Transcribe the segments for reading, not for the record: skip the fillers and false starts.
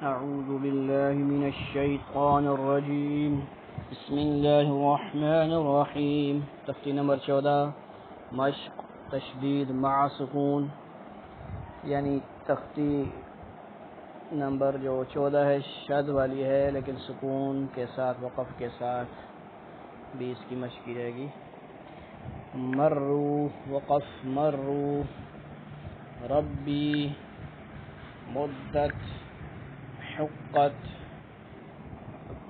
أعوذ بالله من الشيطان الرجيم بسم الله الرحمن الرحیم. تختی نمبر 14 مشق تشدید مع سکون، یعنی تختی نمبر جو 14 ہے شد والی ہے لیکن سکون کے ساتھ وقف کے ساتھ بھی اس کی مشق کی جائے گی. مرو وقف مرو، ربی مدت حقت.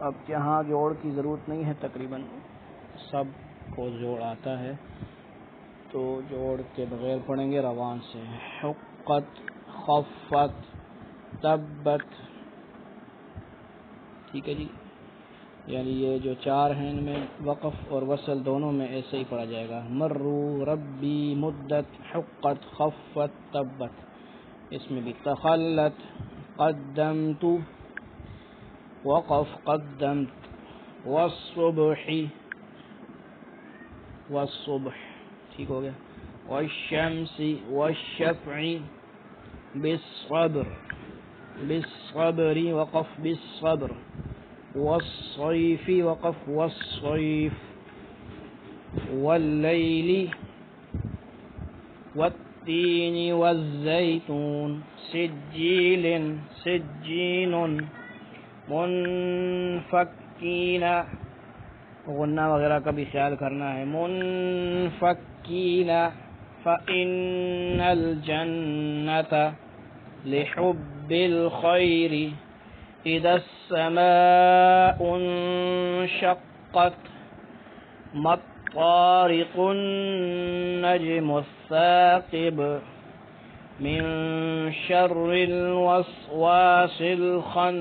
اب یہاں جوڑ کی ضرورت نہیں ہے، تقریباً سب کو جوڑ آتا ہے تو جوڑ کے بغیر پڑھیں گے روان سے. حقت خفت تبت، ٹھیک ہے جی. یعنی یہ جو چار ہیں ان میں وقف اور وصل دونوں میں ایسے ہی پڑھا جائے گا. مرو ربی مدت حقت خفت تبت. اس میں بھی تخلت قدمت وقف قدمت والصبح والصبح، ٹھیک ہو گیا. والشمس والشفع بالصبر بالصبر وقف بالصبر. والصيف وقف والصيف. والليل والتين والزيتون. سجيل سجين. منفكين، غنہ وغیرہ کا بھی خیال کرنا ہے. منفكين فإن الجنة لحب الخير. إذا السماء انشقت. ما الطارق النجم الثاقب. من شر الوسواس الخناس.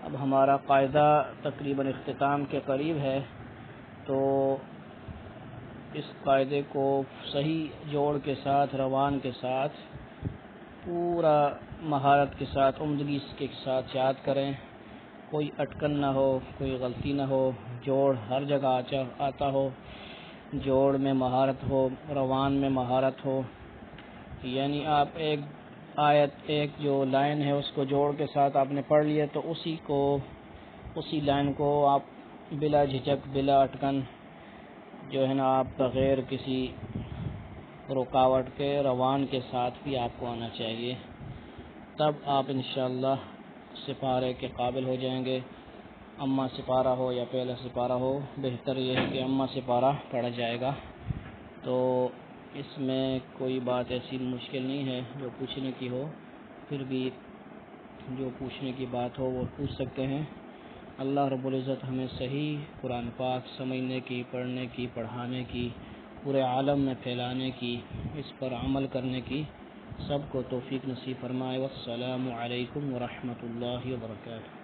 اب ہمارا قاعدہ تقریباً اختتام کے قریب ہے، تو اس قاعدے کو صحیح جوڑ کے ساتھ روان کے ساتھ پورا مہارت کے ساتھ عمدگی کے ساتھ یاد کریں. کوئی اٹکن نہ ہو، کوئی غلطی نہ ہو، جوڑ ہر جگہ آتا ہو، جوڑ میں مہارت ہو، روان میں مہارت ہو. یعنی آپ ایک آیت، ایک جو لائن ہے اس کو جوڑ کے ساتھ آپ نے پڑھ لیا تو اسی لائن کو آپ بلا جھجک بلا اٹکن جو ہے نا آپ بغیر کسی رکاوٹ کے روان کے ساتھ بھی آپ کو آنا چاہیے. تب آپ انشاءاللہ سپارے کے قابل ہو جائیں گے. اما سپارہ ہو یا پہلا سپارہ ہو، بہتر یہ ہے کہ اما سپارہ پڑھا جائے گا. تو اس میں کوئی بات ایسی مشکل نہیں ہے جو پوچھنے کی ہو، پھر بھی جو پوچھنے کی بات ہو وہ پوچھ سکتے ہیں. اللہ رب العزت ہمیں صحیح قرآن پاک سمجھنے کی، پڑھنے کی، پڑھانے کی، پورے عالم میں پھیلانے کی، اس پر عمل کرنے کی سب کو توفیق نصیب فرمائے. والسلام علیکم ورحمۃ اللہ وبرکاتہ.